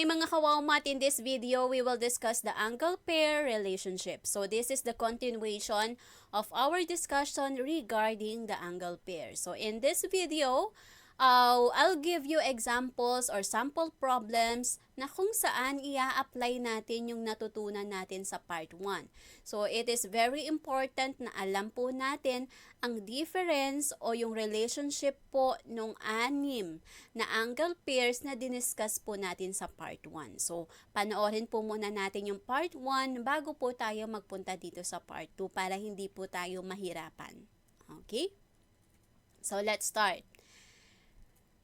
Hi mga kawawmat, in this video we will discuss the angle pair relationship. So this is the continuation of our discussion regarding the angle pair. So in this video, I'll give you examples or sample problems na kung saan i-apply natin yung natutunan natin sa part 1. So it is very important na alam po natin ang difference o yung relationship po nung anim na angle pairs na diniscuss po natin sa part 1. So panoorin po muna natin yung part 1 bago po tayo magpunta dito sa part 2 para hindi po tayo mahirapan. Okay? So let's start.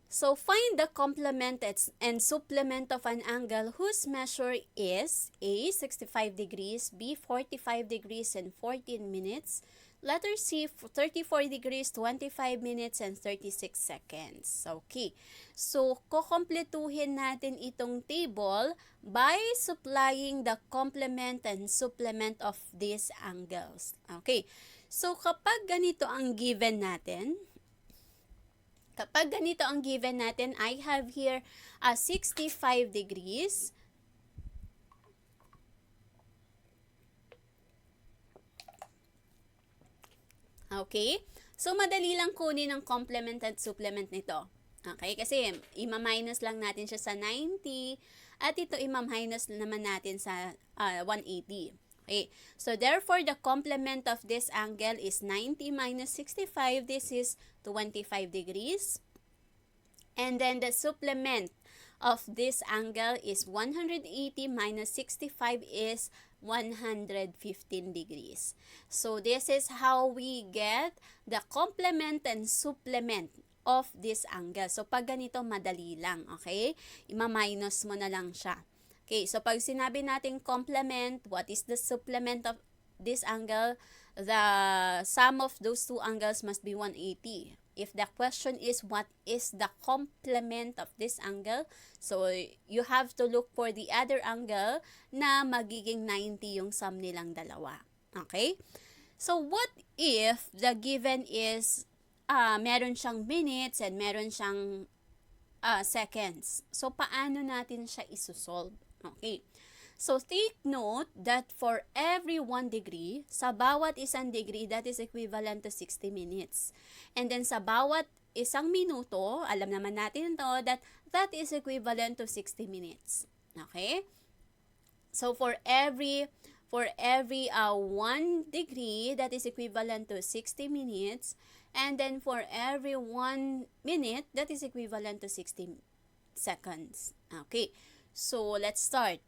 So find the complement and supplement of an angle whose measure is A, 65 degrees, B, 45 degrees and 14 minutes, letter C, 34 degrees, 25 minutes and 36 seconds. Okay. So kukumpletuhin natin itong table by supplying the complement and supplement of these angles. Okay. So kapag ganito ang given natin, I have here a 65 degrees. Okay? So, madali lang kunin ang complement at supplement nito. Okay? Kasi, ima-minus lang natin siya sa 90 at ito ima-minus naman natin sa 180. Okay. So, therefore, the complement of this angle is 90 minus 65. This is 25 degrees. And then, the supplement of this angle is 180 minus 65 is 115 degrees. So, this is how we get the complement and supplement of this angle. So, pag ganito, madali lang. Okay? Ima-minus mo na lang siya. Okay, so pag sinabi natin complement, what is the supplement of this angle? The sum of those two angles must be 180. If the question is what is the complement of this angle, so you have to look for the other angle na magiging 90 yung sum nilang dalawa. Okay? So what if the given is meron siyang minutes and meron siyang seconds? So paano natin siya isosolve? Okay. So, take note that for every 1 degree, sa bawat isang degree, that is equivalent to 60 minutes. And then, sa bawat isang minuto, alam naman natin to, that is equivalent to 60 minutes. Okay? So, for every 1 degree, that is equivalent to 60 minutes. And then, for every 1 minute, that is equivalent to 60 seconds. Okay. So, let's start.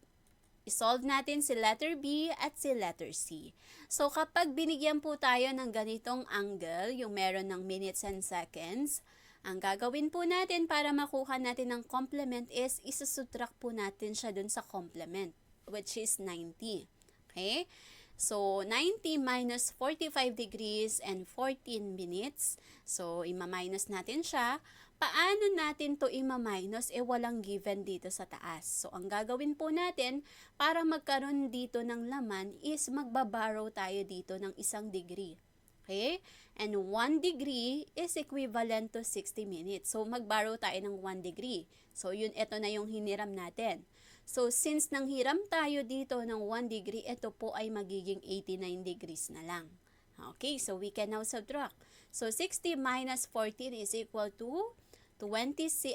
I-solve natin si letter B at si letter C. So, kapag binigyan po tayo ng ganitong angle, yung meron ng minutes and seconds, ang gagawin po natin para makuha natin ng complement is isusubtract po natin siya dun sa complement, which is 90. Okay? So, 90 minus 45 degrees and 14 minutes. So, ima-minus natin siya. Paano natin to ima-minus? Walang given dito sa taas. So, ang gagawin po natin para magkaroon dito ng laman is magbaborrow tayo dito ng 1 degree. Okay? And 1 degree is equivalent to 60 minutes. So, magborrow tayo ng 1 degree. So, ito na yung hiniram natin. So, since nanghiram tayo dito ng 1 degree, ito po ay magiging 89 degrees na lang. Okay, so we can now subtract. So, 60 minus 14 is equal to 46,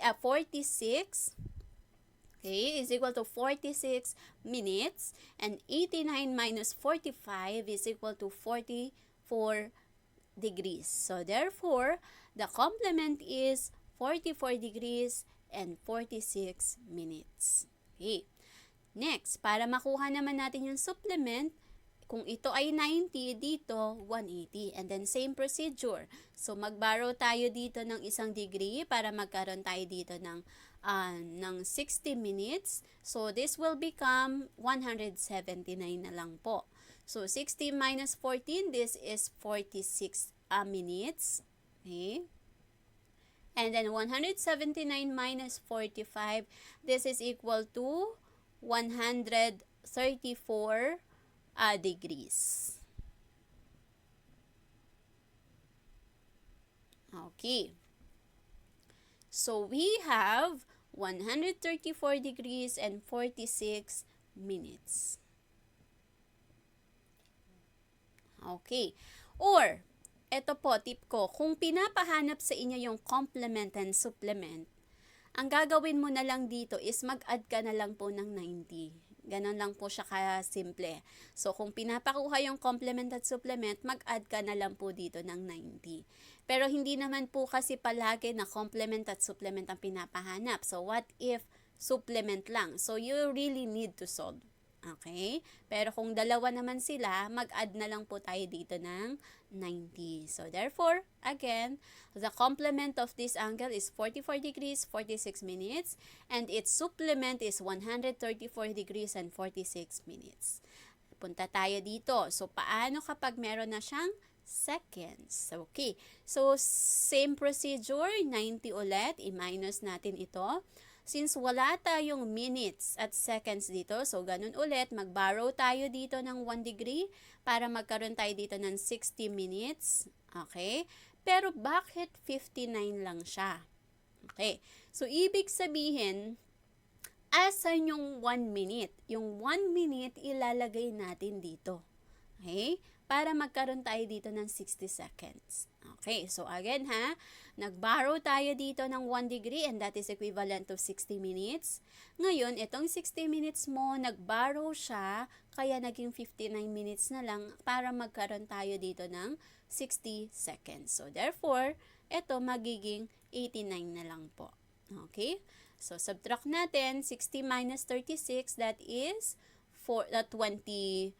okay, is equal to 46 minutes. And 89 minus 45 is equal to 44 degrees. So, therefore, the complement is 44 degrees and 46 minutes. Okay. Next, para makuha naman natin yung supplement, kung ito ay 90, dito 180. And then same procedure. So magborrow tayo dito ng 1 degree para magkaroon tayo dito ng 60 minutes. So this will become 179 na lang po. So 60 minus 14, this is 46 minutes. Okay. And then 179 minus 45, this is equal to 134 degrees. Okay. So we have 134 degrees and 46 minutes. Okay. Or, eto po, tip ko, kung pinapahanap sa inyo yung complement and supplement, ang gagawin mo na lang dito is mag-add ka na lang po ng 90. Ganon lang po siya ka-simple. So, kung pinapakuha yung complement at supplement, mag-add ka na lang po dito ng 90. Pero hindi naman po kasi palagi na complement at supplement ang pinapahanap. So, what if supplement lang? So, you really need to solve. Okay? Pero kung dalawa naman sila, mag-add na lang po tayo dito ng 90. So, therefore, again, the complement of this angle is 44 degrees, 46 minutes, and its supplement is 134 degrees and 46 minutes. Punta tayo dito. So, paano kapag meron na siyang seconds? Okay. So, same procedure, 90 ulit, i-minus natin ito. Since wala tayong minutes at seconds dito, so ganun ulit, mag-borrow tayo dito ng 1 degree para magkaroon tayo dito ng 60 minutes. Okay? Pero bakit 59 lang siya? Okay. So, ibig sabihin, asan yung 1 minute? Yung 1 minute ilalagay natin dito. Okay? Para magkaroon tayo dito ng 60 seconds. Okay, so again ha, nag-borrow tayo dito ng 1 degree and that is equivalent to 60 minutes. Ngayon, itong 60 minutes mo, nag-borrow siya, kaya naging 59 minutes na lang para magkaroon tayo dito ng 60 seconds. So therefore, ito magiging 89 na lang po. Okay, so subtract natin 60 minus 36, that is 24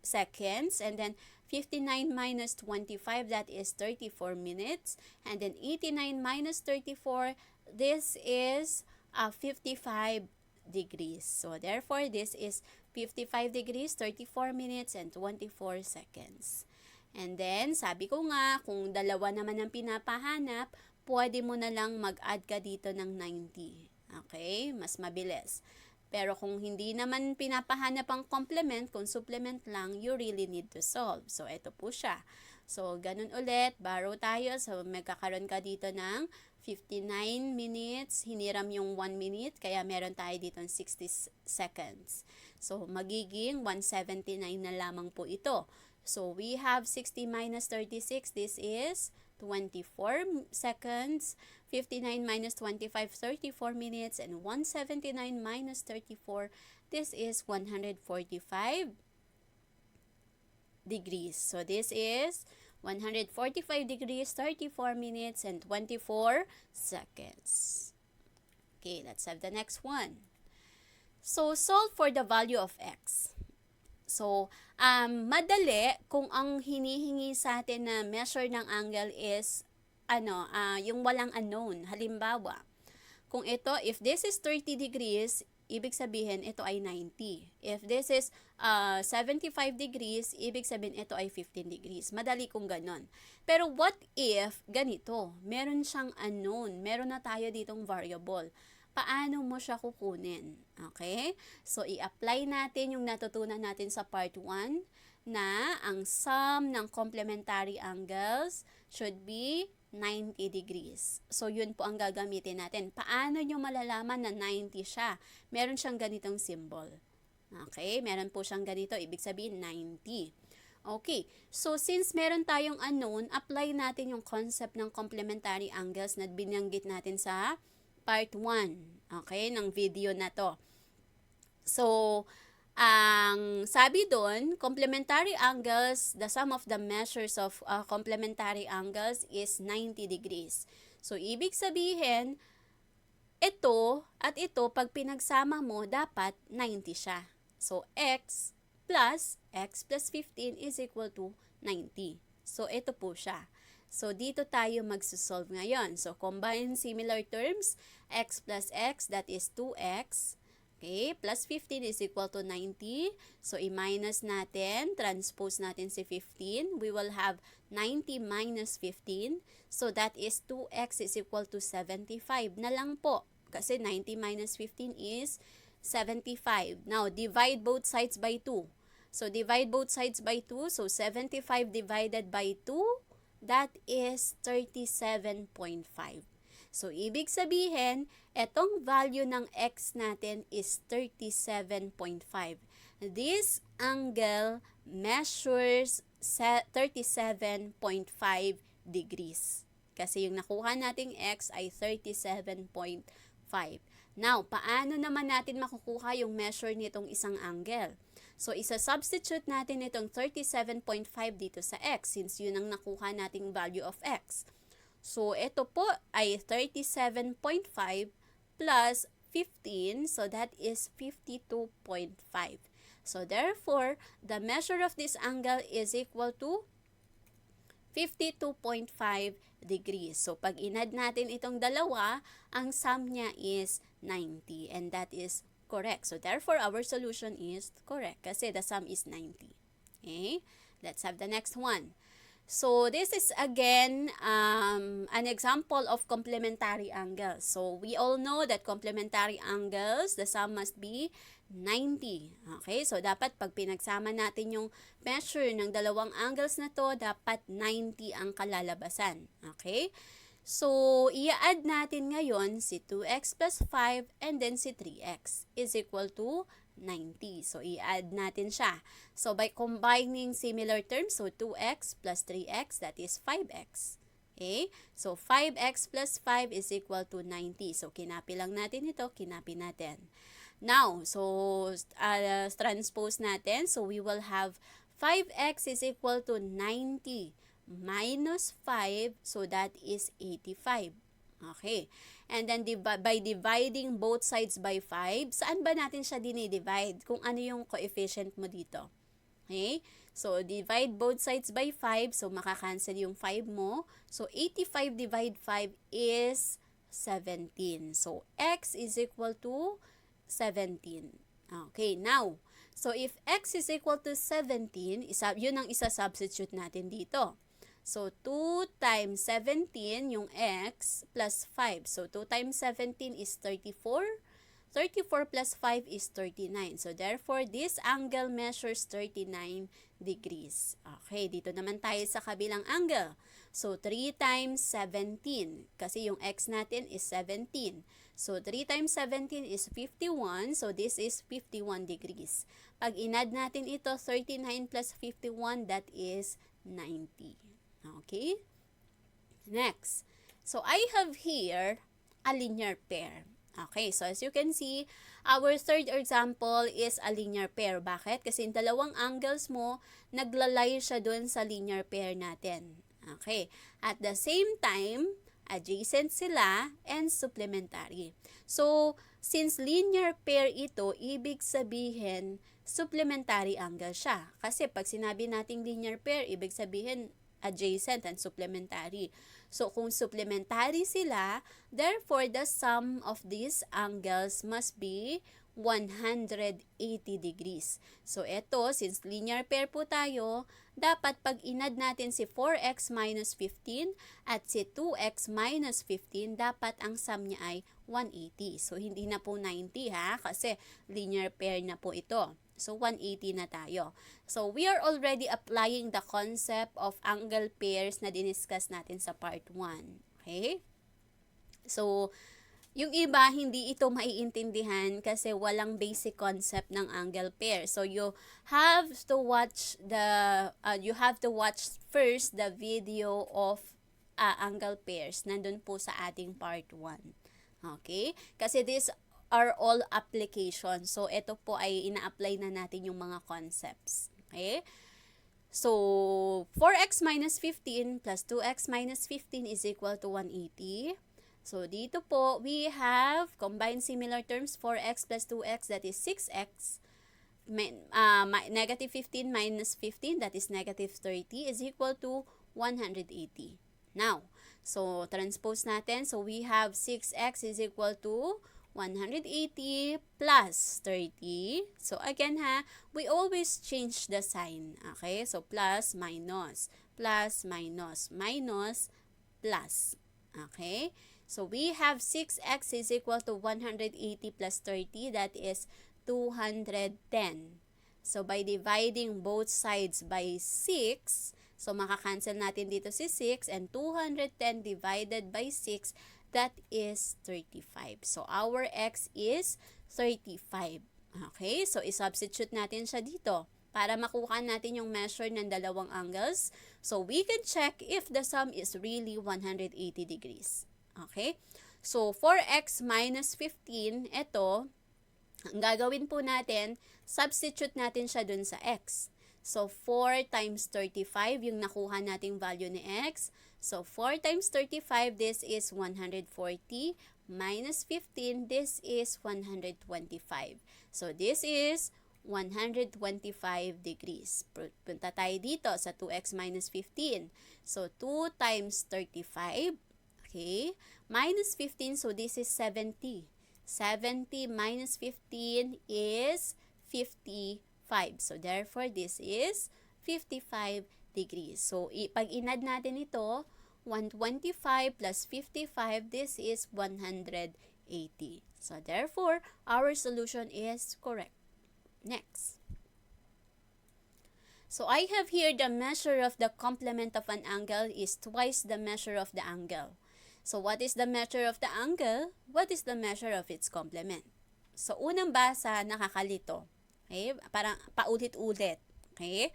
seconds, and then 59 minus 25, that is 34 minutes, and then 89 minus 34, this is 55 degrees. So therefore, this is 55 degrees, 34 minutes, and 24 seconds. And then, sabi ko nga, kung dalawa naman ang pinapahanap, pwede mo na lang mag-add ka dito ng 90. Okay? Mas mabilis. Pero kung hindi naman pinapahanap ang complement, kung supplement lang, you really need to solve. So, ito po siya. So, ganun ulit, borrow tayo. So, magkakaroon ka dito ng 59 minutes. Hiniram yung 1 minute, kaya meron tayo dito ng 60 seconds. So, magiging 179 na lamang po ito. So, we have 60 minus 36. This is 24 seconds. 59 minus 25, 34 minutes, and 179 minus 34, this is 145 degrees. So this is 145 degrees, 34 minutes, and 24 seconds. Okay, let's have the next one. So, solve for the value of x. So, madali kung ang hinihingi sa atin na measure ng angle is yung walang unknown. Halimbawa, kung ito, if this is 30 degrees, ibig sabihin ito ay 90. If this is 75 degrees, ibig sabihin ito ay 15 degrees. Madali kung ganon. Pero what if ganito? Meron siyang unknown. Meron na tayo ditong variable. Paano mo siya kukunin? Okay? So, i-apply natin yung natutunan natin sa part 1 na ang sum ng complementary angles should be 90 degrees. So, yun po ang gagamitin natin. Paano nyo malalaman na 90 siya? Meron siyang ganitong symbol. Okay? Meron po siyang ganito. Ibig sabihin, 90. Okay. So, since meron tayong unknown, apply natin yung concept ng complementary angles na binanggit natin sa part 1. Okay? Ng video na to. So, ang sabi doon, complementary angles, the sum of the measures of complementary angles is 90 degrees. So, ibig sabihin, ito at ito, pag pinagsama mo, dapat 90 siya. So, x plus 15 is equal to 90. So, ito po siya. So, dito tayo magsusolve ngayon. So, combine similar terms, x plus x, that is 2x. Okay, plus 15 is equal to 90. So, i-minus natin, transpose natin si 15. We will have 90 minus 15. So, that is 2x is equal to 75 na lang po. Kasi 90 minus 15 is 75. Now, divide both sides by 2. So, divide both sides by 2. So, 75 divided by 2, that is 37.5. So, ibig sabihin, etong value ng x natin is 37.5. This angle measures 37.5 degrees. Kasi yung nakuha nating x ay 37.5. Now, paano naman natin makukuha yung measure nitong isang angle? So, isa-substitute natin itong 37.5 dito sa x since yun ang nakuha nating value of x. So, ito po ay 37.5 plus 15. So, that is 52.5. So, therefore, the measure of this angle is equal to 52.5 degrees. So, pag inad natin itong dalawa, ang sum niya is 90. And that is correct. So, therefore, our solution is correct kasi the sum is 90. Okay? Let's have the next one. So, this is again an example of complementary angles. So, we all know that complementary angles, the sum must be 90. Okay? So, dapat pag pinagsama natin yung measure ng dalawang angles na to, dapat 90 ang kalalabasan. Okay? So, i-add natin ngayon si 2x plus 5 and then si 3x is equal to 90. So, i-add natin siya. So, by combining similar terms, so 2x plus 3x, that is 5x. Okay? So, 5x plus 5 is equal to 90. So, kinapi lang natin ito, kinapi natin. Now, so, transpose natin. So, we will have 5x is equal to 90 minus 5, so that is 85. Okay. And then, by dividing both sides by 5, saan ba natin siya dinidivide? Kung ano yung coefficient mo dito. Okay? So, divide both sides by 5, so makakancel yung 5 mo. So, 85 divide 5 is 17. So, x is equal to 17. Okay, now, so if x is equal to 17, yun ang isa-substitute natin dito. So, 2 times 17, yung x, plus 5. So, 2 times 17 is 34. 34 plus 5 is 39. So, therefore, this angle measures 39 degrees. Okay, dito naman tayo sa kabilang angle. So, 3 times 17. Kasi yung x natin is 17. So, 3 times 17 is 51. So, this is 51 degrees. Pag inad natin ito, 39 plus 51, that is 90. Okay? Next. So, I have here a linear pair. Okay, so as you can see, our third example is a linear pair. Bakit? Kasi yung dalawang angles mo, naglalay siya dun sa linear pair natin. Okay. At the same time, adjacent sila and supplementary. So, since linear pair ito, ibig sabihin, supplementary angle siya. Kasi pag sinabi nating linear pair, ibig sabihin, adjacent and supplementary. So, kung supplementary sila, therefore, the sum of these angles must be 180 degrees. So, ito, since linear pair po tayo, dapat pag inad natin si 4x minus 15 at si 2x minus 15, dapat ang sum niya ay 180. So, hindi na po 90 ha, kasi linear pair na po ito. So, 180 na tayo. So, we are already applying the concept of angle pairs na diniscuss natin sa part 1. Okay? So, yung iba, hindi ito maiintindihan kasi walang basic concept ng angle pair. So, you have to watch first the video of angle pairs. Nandun po sa ating part 1. Okay? Kasi this are all applications. So, ito po ay ina-apply na natin yung mga concepts. Okay? So, 4x minus 15 plus 2x minus 15 is equal to 180. So, dito po, we have combined similar terms, 4x plus 2x, that is 6x. Negative 15 minus 15, that is negative 30, is equal to 180. Now, so, transpose natin. So, we have 6x is equal to 180 plus 30. So, again ha, we always change the sign. Okay? So, plus, minus, minus, plus. Okay? So, we have 6x is equal to 180 plus 30. That is 210. So, by dividing both sides by 6, so makakancel natin dito si 6 and 210 divided by 6, that is 35. So, our x is 35. Okay, so isubstitute natin siya dito para makuha natin yung measure ng dalawang angles. So, we can check if the sum is really 180 degrees. Okay, so for x minus 15, ito, ang gagawin po natin, substitute natin siya dun sa x. So, 4 times 35, yung nakuha nating value ni x. So, 4 times 35, this is 140. Minus 15, this is 125. So, this is 125 degrees. Punta tayo dito sa 2x minus 15. So, 2 times 35, okay, minus 15, so this is 70. 70 minus 15 is 55. So, therefore, this is 55 degrees. So, pag inad natin ito, 125 plus 55, this is 180. So, therefore, our solution is correct. Next. So, I have here the measure of the complement of an angle is twice the measure of the angle. So, what is the measure of the angle? What is the measure of its complement? So, unang basa, nakakalito. Okay? Parang paulit-ulit. Okay?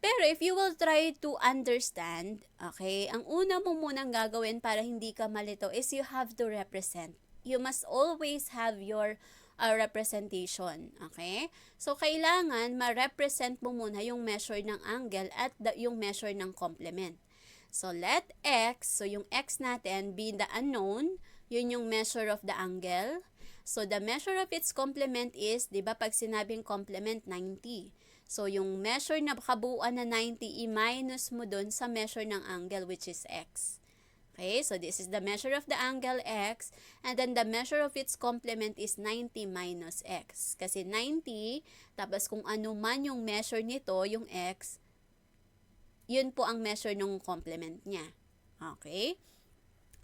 Pero if you will try to understand, okay, ang una mo munang gagawin para hindi ka malito is you have to represent. You must always have your representation, okay? So, kailangan ma-represent mo muna yung measure ng angle at yung measure ng complement. So, let x, so yung x natin, be the unknown, yun yung measure of the angle. So, the measure of its complement is, di ba, pag sinabing complement, 90. So, yung measure na kabuuan na 90, i-minus mo dun sa measure ng angle, which is x. Okay, so this is the measure of the angle x, and then the measure of its complement is 90 minus x. Kasi 90, tapos kung ano man yung measure nito, yung x, yun po ang measure ng complement niya. Okay?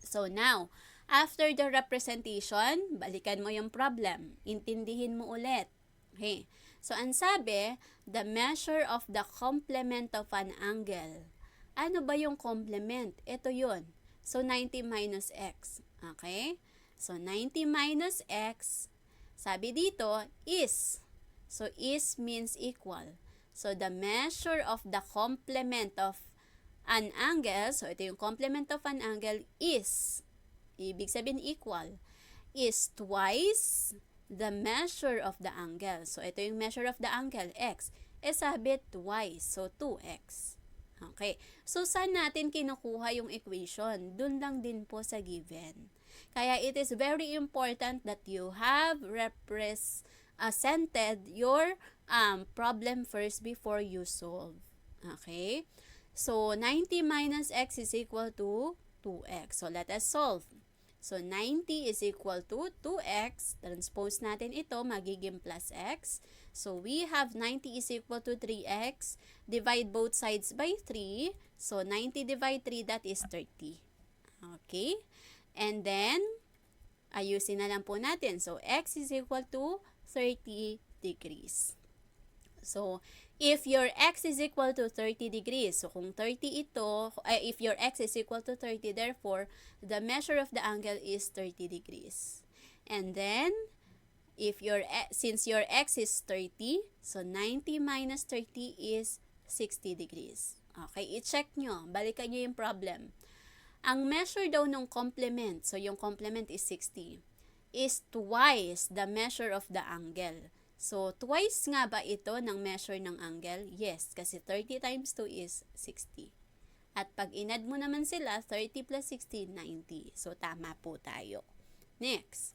So, now, after the representation, balikan mo yung problem. Intindihin mo ulit. Okay? So, ang sabi, the measure of the complement of an angle. Ano ba yung complement? Ito yun. So, 90 minus x. Okay? So, 90 minus x, sabi dito, is. So, is means equal. So, the measure of the complement of an angle, so ito yung complement of an angle is, ibig sabihin equal, is twice the measure of the angle. So, ito yung measure of the angle, x. E sabi twice, so 2x. Okay. So, saan natin kinukuha yung equation? Dun lang din po sa given. Kaya, it is very important that you have represented your problem first before you solve. Okay. So, 90 minus x is equal to 2x. So, let us solve. So, 90 is equal to 2x. Transpose natin ito, magiging plus x. So, we have 90 is equal to 3x. Divide both sides by 3. So, 90 divide 3, that is 30. Okay? And then, ayusin na lang po natin. So, x is equal to 30 degrees. So, if your x is equal to 30 degrees, so kung 30 ito, if your x is equal to 30, therefore, the measure of the angle is 30 degrees. And then, since your x is 30, so 90 minus 30 is 60 degrees. Okay, i-check nyo. Balikan nyo yung problem. Ang measure daw ng complement, so yung complement is 60, is twice the measure of the angle. So, twice nga ba ito ng measure ng angle? Yes, kasi 30 times 2 is 60. At pag inad mo naman sila, 30 plus 60, 90. So, tama po tayo. Next.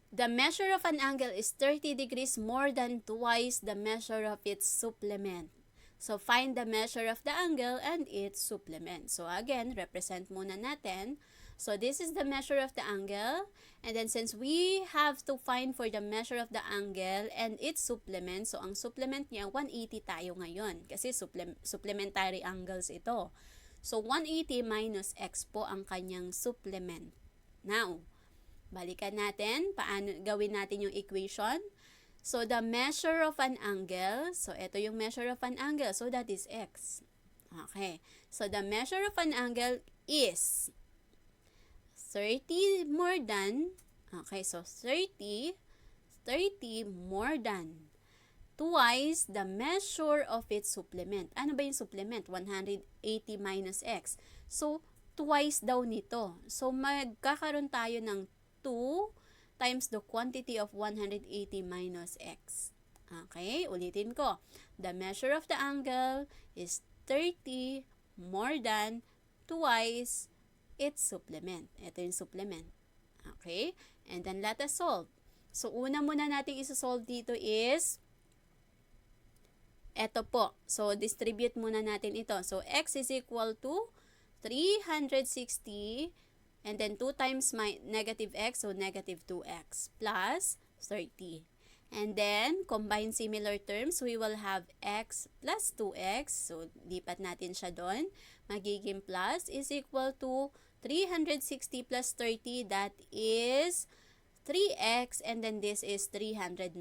The measure of an angle is 30 degrees more than twice the measure of its supplement. So, find the measure of the angle and its supplement. So, again, represent muna natin. So, this is the measure of the angle. And then, since we have to find for the measure of the angle and its supplement, so, ang supplement niya, 180 tayo ngayon. Kasi supplementary angles ito. So, 180 minus x po ang kanyang supplement. Now, balikan natin. Paano gawin natin yung equation? So, the measure of an angle. So, ito yung measure of an angle. So, that is x. Okay. So, the measure of an angle is 30 more than, okay, so 30 more than twice the measure of its supplement. Ano ba yung supplement? 180 minus x. So, twice daw nito. So, magkakaroon tayo ng 2 times the quantity of 180 minus x. Okay, ulitin ko. The measure of the angle is 30 more than twice its supplement. Ito yung supplement. Okay, and then let us solve. So, una muna natin isa-solve dito is eto po. So, distribute muna natin ito. So, x is equal to 360 and then 2 times my negative x, so negative 2x plus 30. And then, combine similar terms, we will have x plus 2x. So, lipat natin siya doon. Magiging plus is equal to 360 plus 30, that is 3x, and then this is 390.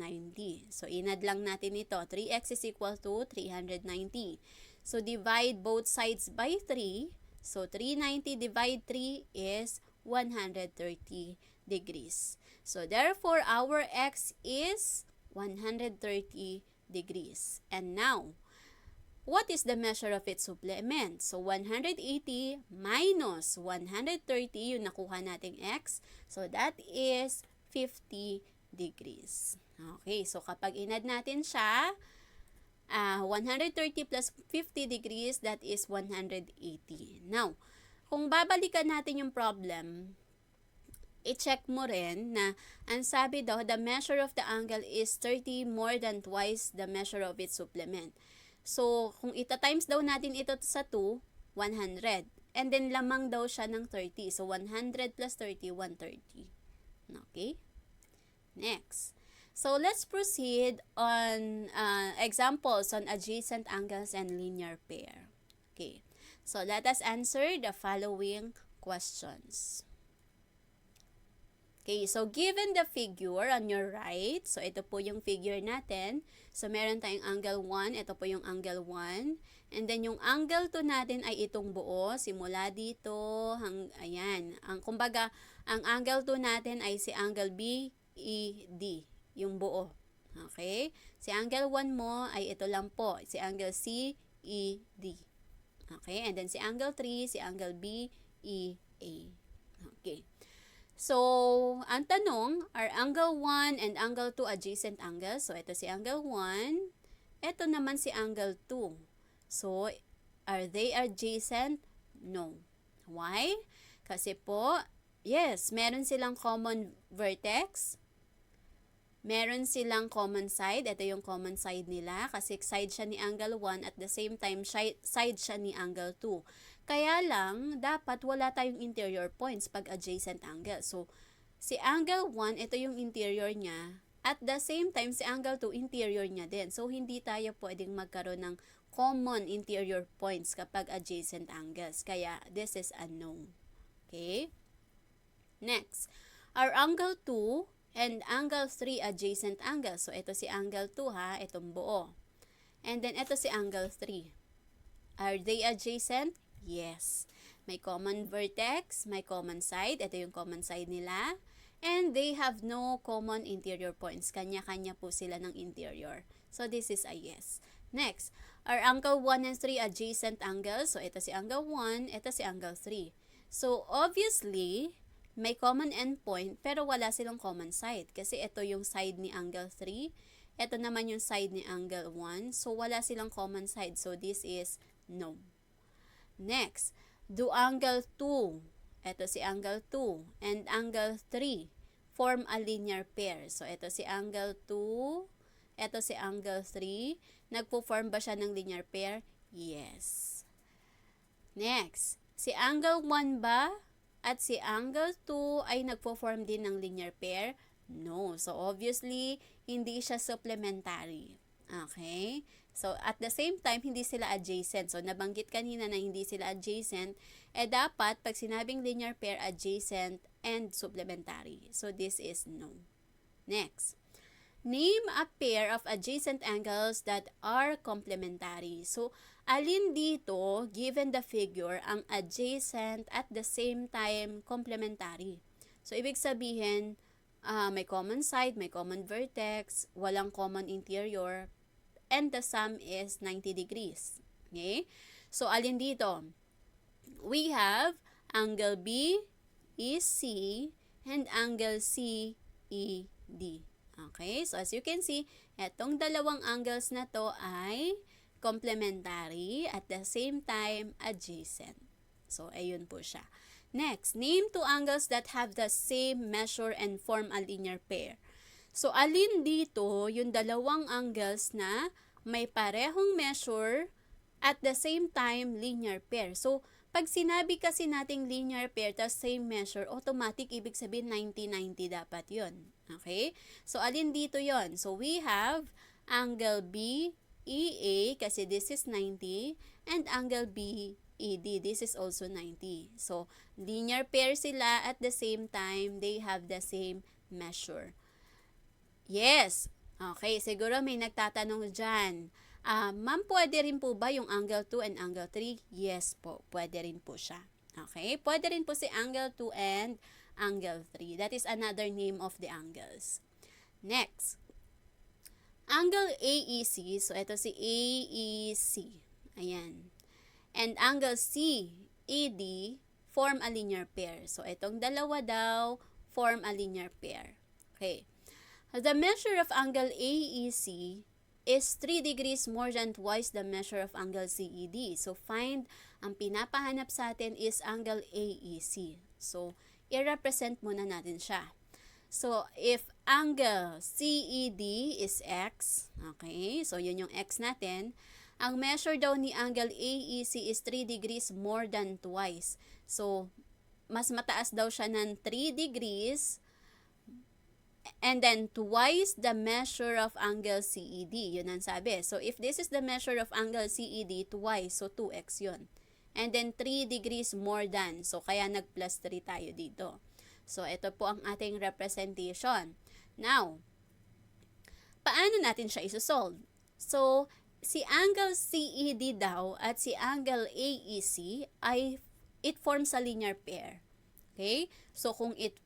So, inad lang natin ito. 3x is equal to 390. So, divide both sides by 3. So, 390 divide 3 is 130 degrees. So, therefore, our x is 130 degrees. And now, what is the measure of its supplement? So, 180 minus 130, yung nakuha nating x. So, that is 50 degrees. Okay, so kapag inad natin siya, 130 plus 50 degrees, that is 180. Now, kung babalikan natin yung problem, i-check mo rin na ang sabi daw, the measure of the angle is 30 more than twice the measure of its supplement. So, kung ita-times daw natin ito sa 2, 100. And then, lamang daw siya ng 30. So, 100 plus 30, 130. Okay? Next. So, let's proceed on examples on adjacent angles and linear pair. Okay. So, let us answer the following questions. Okay, so given the figure on your right, so ito po yung figure natin. So meron tayong angle 1, ito po yung angle 1. And then yung angle 2 natin ay itong buo, simula dito, ayan. Kumbaga, ang angle 2 natin ay si angle BED, yung buo. Okay? Si angle 1 mo ay ito lang po, si angle CED. Okay? And then si angle 3, si angle BEA. Okay. So, ang tanong, are angle 1 and angle 2 adjacent angles? So, ito si angle 1. Ito naman si angle 2. So, are they adjacent? No. Why? Kasi po, yes, meron silang common vertex. Meron silang common side. Ito yung common side nila. Kasi side siya ni angle 1 at the same time, side siya ni angle 2. Kaya lang, dapat wala tayong interior points pag adjacent angle. So, si angle 1, ito yung interior niya. At the same time, si angle 2, interior niya din. So, hindi tayo pwedeng magkaroon ng common interior points kapag adjacent angles. Kaya, this is a no. Okay? Next, are angle 2 and angle 3 adjacent angles? So, ito si angle 2 ha, itong buo. And then, ito si angle 3. Are they adjacent? Yes. May common vertex, may common side. Ito yung common side nila. And they have no common interior points. Kanya-kanya po sila ng interior. So, this is a yes. Next, are angle 1 and 3 adjacent angles? So, ito si angle 1, ito si angle 3. So, obviously, may common endpoint, pero wala silang common side. Kasi ito yung side ni angle 3. Ito naman yung side ni angle 1. So, wala silang common side. So, this is no. Next, do angle 2, ito si angle 2, and angle 3 form a linear pair. So, ito si angle 2, ito si angle 3. Nagpo-form ba siya ng linear pair? Yes. Next, si angle 1 ba at si angle 2 ay nagpo-form din ng linear pair? No. So, obviously, hindi siya supplementary. Okay? So, at the same time, hindi sila adjacent. So, nabanggit kanina na hindi sila adjacent. Dapat, pag sinabing linear pair, adjacent and supplementary. So, this is no. Next. Name a pair of adjacent angles that are complementary. So, alin dito, given the figure, ang adjacent at the same time complementary? So, ibig sabihin, may common side, may common vertex, walang common interior, and the sum is 90 degrees. Okay? So, alin dito? We have angle B is C and angle C, E, D. Okay, so as you can see, etong dalawang angles na to ay complementary at the same time adjacent. So, ayun po siya. Next, name two angles that have the same measure and form a linear pair. So, alin dito yung dalawang angles na may parehong measure at the same time linear pair. So, pag sinabi kasi nating linear pair tas same measure, automatic ibig sabihin 90-90 dapat yun. Okay? So, alin dito yon? So, we have angle B, EA kasi this is 90 and angle B, ED. This is also 90. So, linear pair sila at the same time, they have the same measure. Yes. Okay, siguro may nagtatanong dyan. Ma'am, pwede rin po ba yung angle 2 and angle 3? Yes po, pwede rin po siya. Okay, pwede rin po si angle 2 and angle 3. That is another name of the angles. Next, angle AEC. So, ito si AEC. Ayan. And angle CED form a linear pair. So, itong dalawa daw form a linear pair. Okay. The measure of angle AEC is 3 degrees more than twice the measure of angle CED. So, find, ang pinapahanap sa atin is angle AEC. So, i-represent muna natin siya. So, if angle CED is X, okay, so yun yung X natin, ang measure daw ni angle AEC is 3 degrees more than twice. So, mas mataas daw siya ng 3 degrees and then twice the measure of angle CED. Yun ang sabi. So, if this is the measure of angle CED, twice. So, 2x yun. And then 3 degrees more than. So, kaya nag-plus 3 tayo dito. So, ito po ang ating representation. Now, paano natin siya isosolve? So, si angle CED daw at si angle AEC ay it forms a linear pair. Okay? So, kung it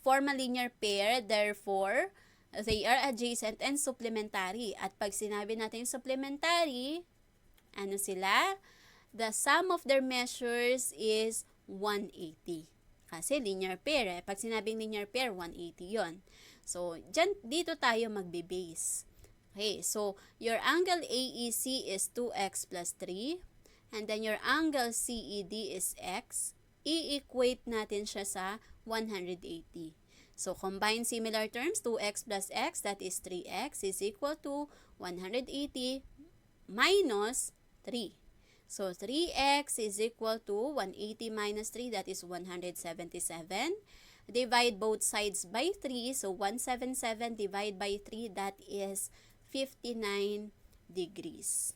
form a linear pair, therefore, they are adjacent and supplementary. At pag sinabi natin supplementary, ano sila? The sum of their measures is 180. Kasi linear pair eh. Pag sinabing linear pair, 180 yon. So, dito tayo magbe-base. Okay, so your angle AEC is 2x plus 3. And then your angle CED is x. I-equate natin siya sa 180. So, combine similar terms, 2x plus x, that is 3x, is equal to 180 minus 3. So, 3x is equal to 180 minus 3, that is 177. Divide both sides by 3, so 177 divided by 3, that is 59 degrees.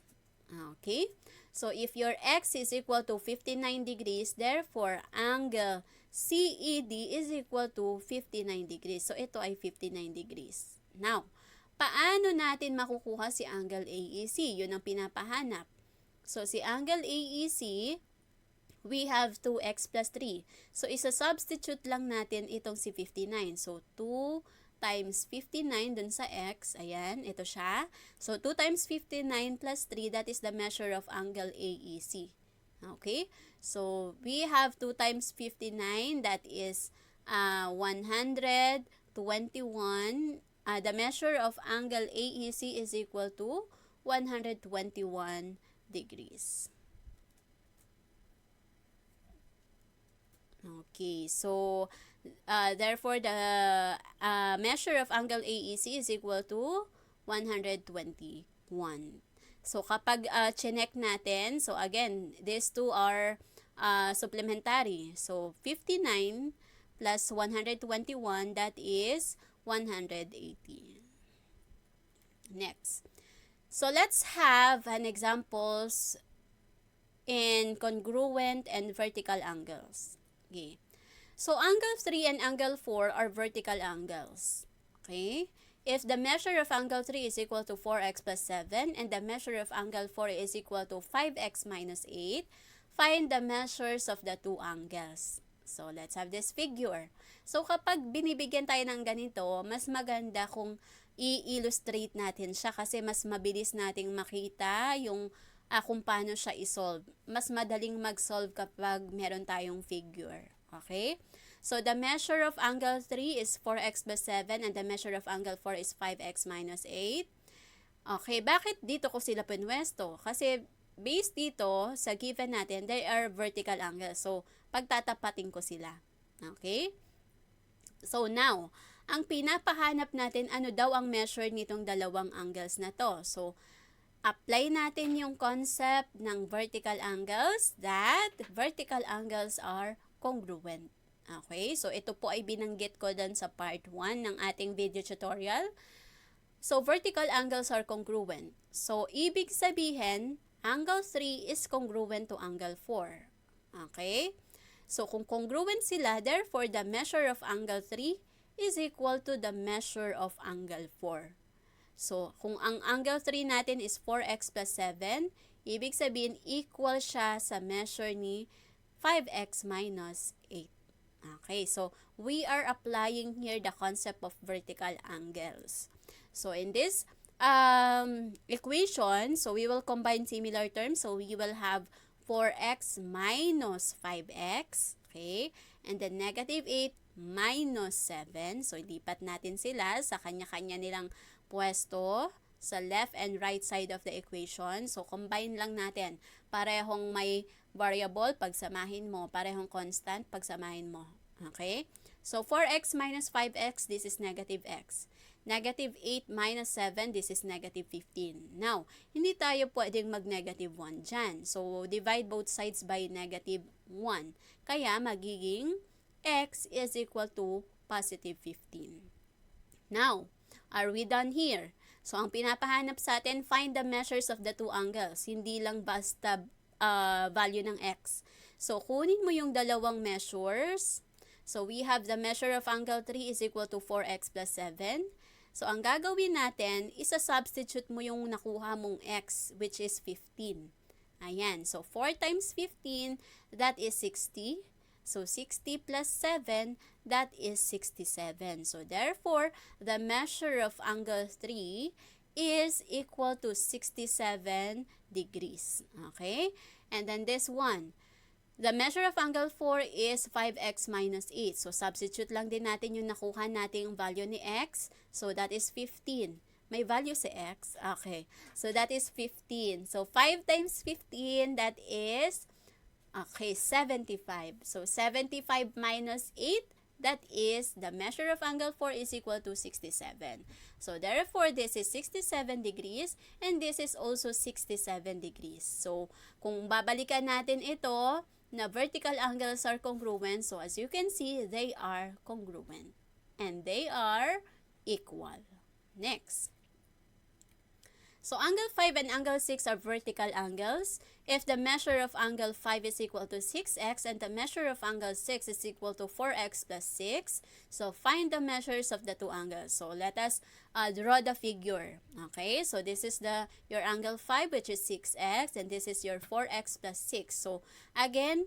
Okay? So, if your x is equal to 59 degrees, therefore, angle CED is equal to 59 degrees. So, ito ay 59 degrees. Now, paano natin makukuha si angle AEC? Yun ang pinapahanap. So, si angle AEC, we have 2x plus 3. So, isa-substitute lang natin itong si 59. So, 2 times 59 dun sa x, ayan, ito siya. So, 2 times 59 plus 3, that is the measure of angle AEC. Okay? So, we have 2 times 59, that is 121. The measure of angle AEC is equal to 121 degrees. Okay, so therefore the measure of angle AEC is equal to 121. So kapag chinek natin, so again, these two are supplementary. So 59 plus 121, that is 180. Next. So let's have an examples in congruent and vertical angles. Okay. So, angle 3 and angle 4 are vertical angles. Okay? if the measure of angle 3 is equal to 4x plus 7 and the measure of angle 4 is equal to 5x minus 8, find the measures of the two angles. So, let's have this figure. So, kapag binibigyan tayo ng ganito, mas maganda kung i-illustrate natin siya kasi mas mabilis nating makita yung kung paano siya isolve. Mas madaling mag-solve kapag meron tayong figure. Okay? So, the measure of angle 3 is 4x plus 7 and the measure of angle 4 is 5x minus 8. Okay, bakit dito ko sila pinwesto? Kasi based dito sa given natin, they are vertical angles. So, pagtatapatin ko sila. Okay? So, now, ang pinapahanap natin, ano daw ang measure nitong dalawang angles na to? So, apply natin yung concept ng vertical angles that vertical angles are congruent. Okay? So, ito po ay binanggit ko dun sa part 1 ng ating video tutorial. So, vertical angles are congruent. So, ibig sabihin, angle 3 is congruent to angle 4. Okay? So, kung congruent sila, therefore, the measure of angle 3 is equal to the measure of angle 4. So, kung ang angle 3 natin is 4x plus 7, ibig sabihin, equal siya sa measure ni 5x minus 8. Okay, so we are applying here the concept of vertical angles. So, in this equation, so we will combine similar terms. So, we will have 4x minus 5x, okay? And then negative 8 minus 7. So, ilipat natin sila sa kanya-kanya nilang pwesto sa left and right side of the equation. So, combine lang natin. Parehong may variable, pagsamahin mo. Parehong constant, pagsamahin mo. Okay? So, 4x minus 5x, this is negative x. Negative 8 minus 7, this is negative 15. Now, hindi tayo pwedeng mag-negative 1 dyan. So, divide both sides by negative 1. Kaya, magiging x is equal to positive 15. Now, are we done here? So, ang pinapahanap sa atin, find the measures of the two angles. Hindi lang basta value ng x. So, kunin mo yung dalawang measures. So, we have the measure of angle 3 is equal to 4x plus 7. So, ang gagawin natin, isa-substitute mo yung nakuha mong x, which is 15. Ayan. So, 4 times 15, that is 60. So, 60 plus 7, that is 67. So, therefore, the measure of angle 3 is equal to 67 degrees. Okay? And then this one, the measure of angle 4 is 5x minus 8. So, substitute lang din natin yung nakuha nating value ni x. So, that is 15. May value si x. Okay. So, that is 15. So, 5 times 15, that is, okay, 75. So, 75 minus 8, that is, the measure of angle 4 is equal to 67. So, therefore, this is 67 degrees and this is also 67 degrees. So, kung babalikan natin ito, na vertical angles are congruent. So, as you can see, they are congruent. And they are equal. Next. So, angle 5 and angle 6 are vertical angles. If the measure of angle 5 is equal to 6x and the measure of angle 6 is equal to 4x plus 6, so find the measures of the two angles. So, let us draw the figure. Okay, so this is your angle 5, which is 6x, and this is your 4x plus 6. So, again,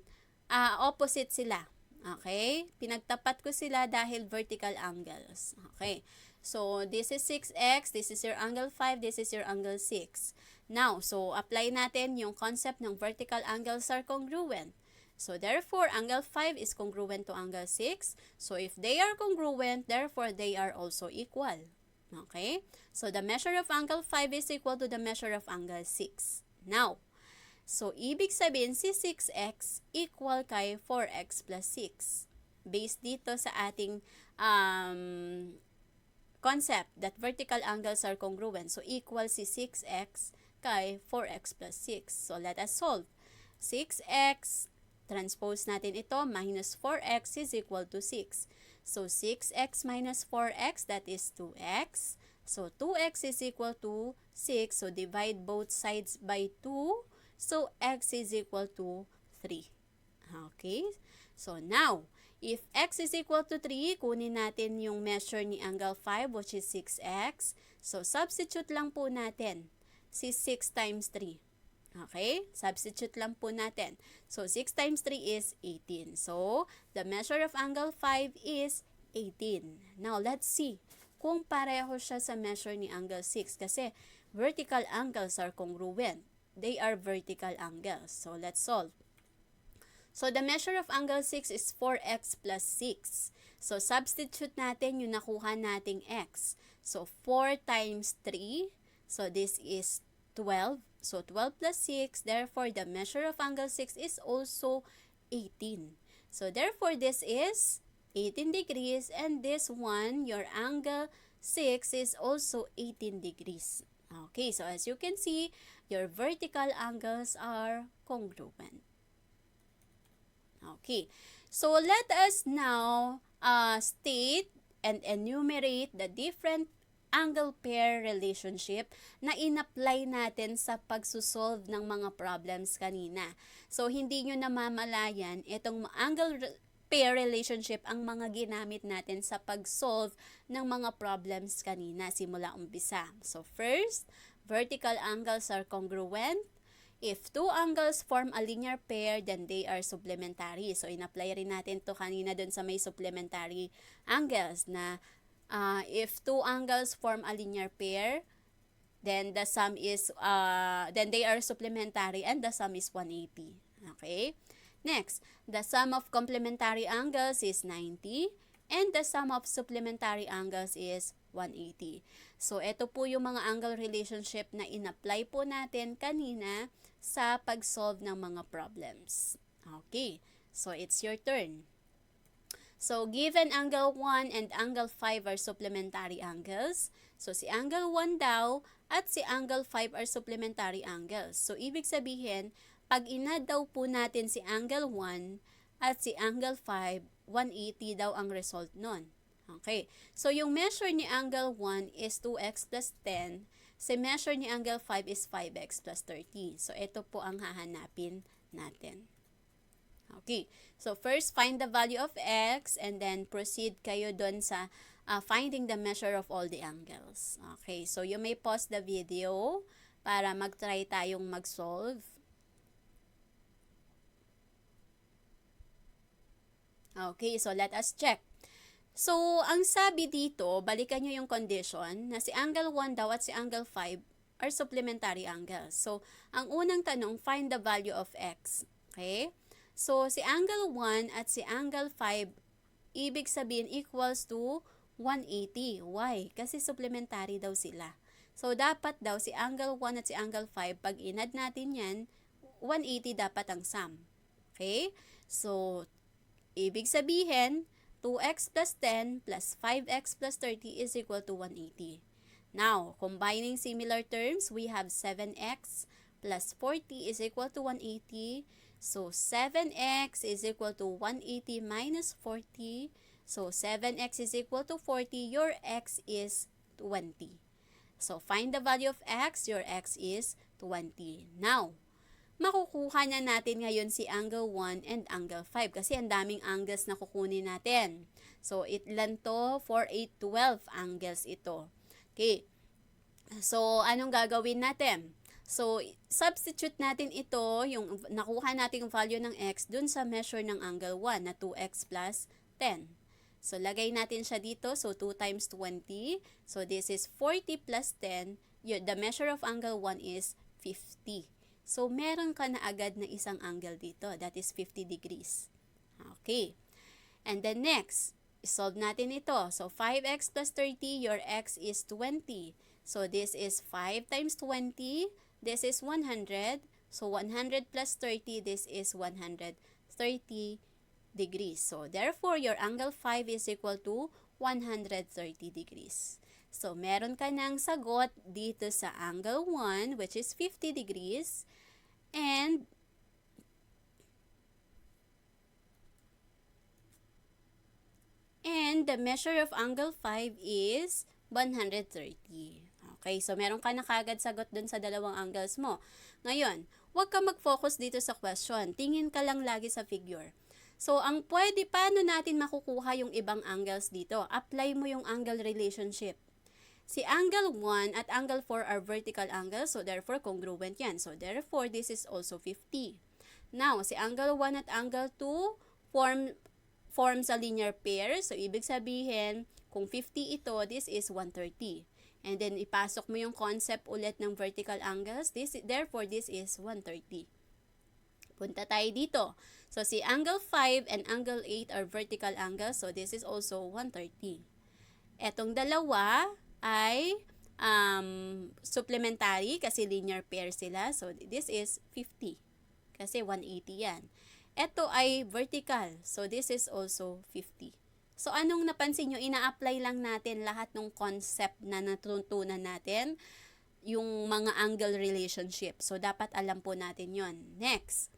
opposite sila. Okay, pinagtapat ko sila dahil vertical angles. Okay, so this is 6x, this is your angle 5, this is your angle 6. Now, so apply natin yung concept ng vertical angles are congruent. So, therefore, angle 5 is congruent to angle 6. So, if they are congruent, therefore, they are also equal. Okay? So, the measure of angle 5 is equal to the measure of angle 6. Now, so, ibig sabihin, si 6x equal kay 4x plus 6. Based dito sa ating concept that vertical angles are congruent. So, equal si 6x kay 4x plus 6. So, let us solve. 6x, transpose natin ito, minus 4x is equal to 6. So, 6x minus 4x, that is 2x. So, 2x is equal to 6. So, divide both sides by 2. So, x is equal to 3. Okay? So, now, If x is equal to 3, kunin natin yung measure ni angle 5 which is 6x. So, substitute lang po natin si 6 times 3. Okay? Substitute lang po natin. So, 6 times 3 is 18. So, the measure of angle 5 is 18. Now, let's see kung pareho siya sa measure ni angle 6 kasi vertical angles are congruent. They are vertical angles. So, let's solve. So, the measure of angle 6 is 4x plus 6. So, substitute natin yung nakuha nating x. So, 4 times 3. So, this is 12. So, 12 plus 6. Therefore, the measure of angle 6 is also 18. So, therefore, this is 18 degrees. And this one, your angle 6 is also 18 degrees. Okay, so as you can see, your vertical angles are congruent. Okay, so let us now state and enumerate the different angle pair relationship na in-apply natin sa pagsusolve ng mga problems kanina. So, hindi nyo namamalayan itong angle pair relationship ang mga ginamit natin sa pag-solve ng mga problems kanina simula umpisa. So, first, vertical angles are congruent. If two angles form a linear pair, then they are supplementary. So, in-apply rin natin to kanina dun sa may supplementary angles na if two angles form a linear pair, then the sum is, then they are supplementary and the sum is 180. Okay? Next, the sum of complementary angles is 90 and the sum of supplementary angles is 180. So, ito po yung mga angle relationship na in-apply po natin kanina sa pag-solve ng mga problems. Okay, so it's your turn. So, given angle 1 and angle 5 are supplementary angles. So, si angle 1 daw at si angle 5 are supplementary angles. So, ibig sabihin, pag inad daw po natin si angle 1 at si angle 5, 180 daw ang result nun. Okay, so yung measure ni angle 1 is 2x plus 10. Si measure ni angle 5 is 5x plus 30. So, ito po ang hahanapin natin. Okay, so first find the value of x and then proceed kayo dun sa finding the measure of all the angles. Okay, so you may pause the video para mag-try tayong mag-solve. Okay, so let us check. So, ang sabi dito, balikan nyo yung condition na si angle 1 daw at si angle 5 are supplementary angles. So, ang unang tanong, find the value of x. Okay? So, si angle 1 at si angle 5, ibig sabihin equals to 180. Why? Kasi supplementary daw sila. So, dapat daw si angle 1 at si angle 5, pag inad natin yan, 180 dapat ang sum. Okay? So, ibig sabihin, 2x plus 10 plus 5x plus 30 is equal to 180. Now, combining similar terms, we have 7x plus 40 is equal to 180. So, 7x is equal to 180 minus 40. So, 7x is equal to 40. Your x is 20. So, find the value of x. Your x is 20. Now, makukuha na natin ngayon si angle 1 and angle 5 kasi ang daming angles na kukunin natin. So, ilan to? 4, 8, 12 angles ito. Okay. So, anong gagawin natin? So, substitute natin ito, yung nakuha natin yung value ng x dun sa measure ng angle 1 na 2x plus 10. So, lagay natin siya dito. So, 2 times 20. So, this is 40 plus 10. The measure of angle 1 is 50. So, meron ka na agad na isang angle dito. That is 50 degrees. Okay. And then next, solve natin ito. So, 5x plus 30, your x is 20. So, this is 5 times 20. This is 100. So, 100 plus 30, this is 130 degrees. So, therefore, your angle 5 is equal to 130 degrees. So, meron ka ng sagot dito sa angle 1, which is 50 degrees. And the measure of angle 5 is 130. Okay, so meron ka na kagad sagot dun sa dalawang angles mo. Ngayon, huwag ka mag-focus dito sa question. Tingin ka lang lagi sa figure. So, paano natin makukuha yung ibang angles dito? Apply mo yung angle relationship. Si angle 1 at angle 4 are vertical angles, so therefore congruent yan. So therefore, this is also 50. Now, si angle 1 at angle 2 forms a linear pair. So ibig sabihin, kung 50 ito, this is 130. And then ipasok mo yung concept ulit ng vertical angles. Therefore, this is 130. Punta tayo dito. So si angle 5 and angle 8 are vertical angles, so this is also 130. Etong dalawa ay supplementary kasi linear pair sila. So, this is 50 kasi 180 yan. Ito ay vertical. So, this is also 50. So, anong napansin nyo? Ina-apply lang natin lahat ng concept na natutunan natin, yung mga angle relationship. So, dapat alam po natin yon. Next.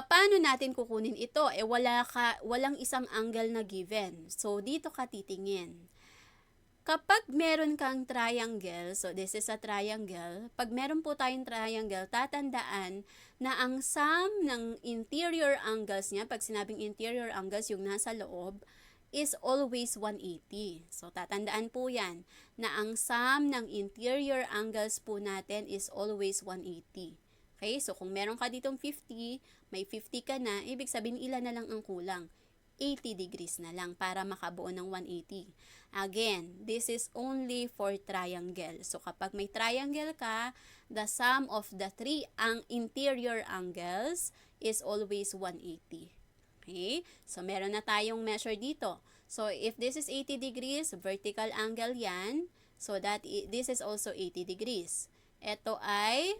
Paano natin kukunin ito? Walang isang angle na given. So, dito ka titingin. Kapag meron kang triangle, so this is a triangle, pag meron po tayong triangle, tatandaan na ang sum ng interior angles niya, pag sinabing interior angles, yung nasa loob, is always 180. So, tatandaan po yan, na ang sum ng interior angles po natin is always 180. Okay, so kung meron ka ditong 50, may 50 ka na, ibig sabihin ilan na lang ang kulang? 80 degrees na lang para makabuo ng 180. Again, this is only for triangle. So, kapag may triangle ka, the sum of the three interior angles is always 180. Okay? So, meron na tayong measure dito. So, if this is 80 degrees, vertical angle yan. So, this is also 80 degrees. Ito ay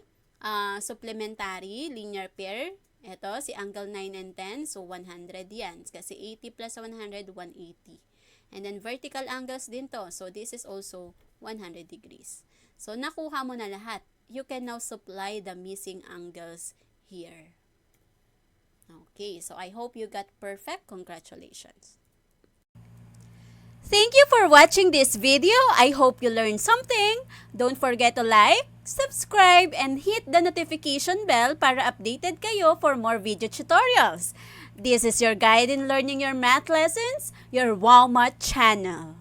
supplementary, linear pair. Ito, si angle 9 and 10, so 100 yan. Kasi 80 plus 100, 180. And then, vertical angles din to. So, this is also 100 degrees. So, nakuha mo na lahat. You can now supply the missing angles here. Okay, so I hope you got perfect. Congratulations. Thank you for watching this video. I hope you learned something. Don't forget to like, subscribe, and hit the notification bell para updated kayo for more video tutorials. This is your guide in learning your math lessons, your Wow Math channel.